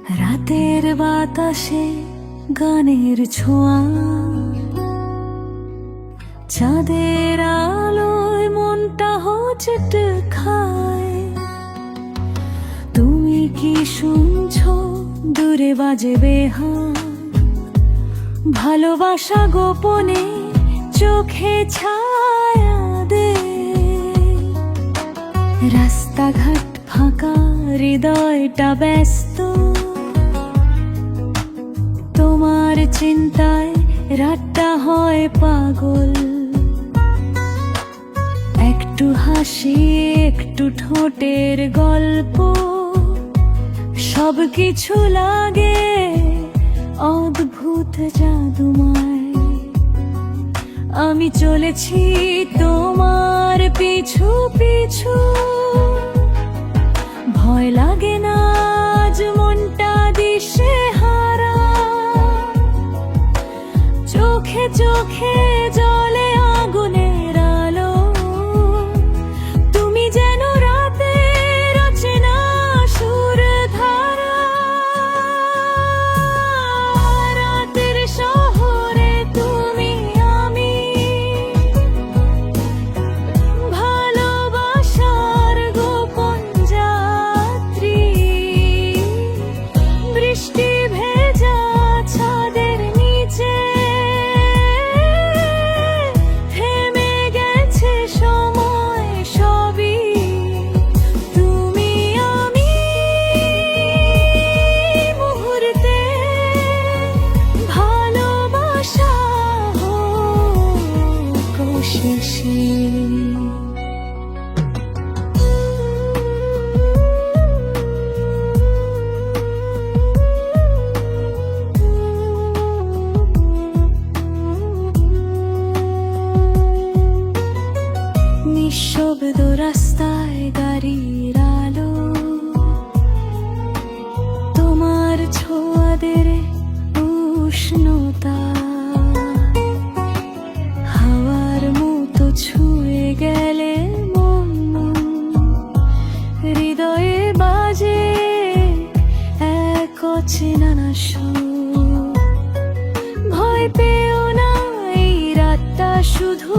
রাতের বাতাসে গানের ছোঁয়া, চাঁদের আলোয় মনটা হোঁচট খায়। তুমি কি শুনছো দূরে বাজে বেহান, ভালোবাসা গোপনে চোখে ছায়া দে। রাস্তাঘাট ফাঁকা, হৃদয়টা ব্যস্ত, তোমার চিন্তায় রাতটা হয় পাগল। একটু হাসি, একটু ঠোঁটের গল্প, সবকিছু লাগে অদ্ভুত জাদুময়। আমি চলেছি তোমার পিছু পিছু, ভয় লাগে না আজ মনটা দিশে হারা। চোখে চোখে জলে আগুনের আলো, তুমি যেন রাতের অচেনা সুর ধারা। রাতের শহরে তুমি আমি, ভালোবাসার গোপন যাত্রী। বৃষ্টি ভেজা ছাদের নিচে থেমে গেছে সময় সবই। তুমি আমি মুহূর্তে, ভালোবাসা হোক শেষে। নিঃশব্দ রাস্তায় গাড়ির আলো, তোমার ছোঁয়াদের উষ্ণতা হাওয়ার মতো ছুঁয়ে গেলে মন হৃদয়ে বাজে এক অচেনা সুর। ভয় পেও না, এই রাতটা শুধু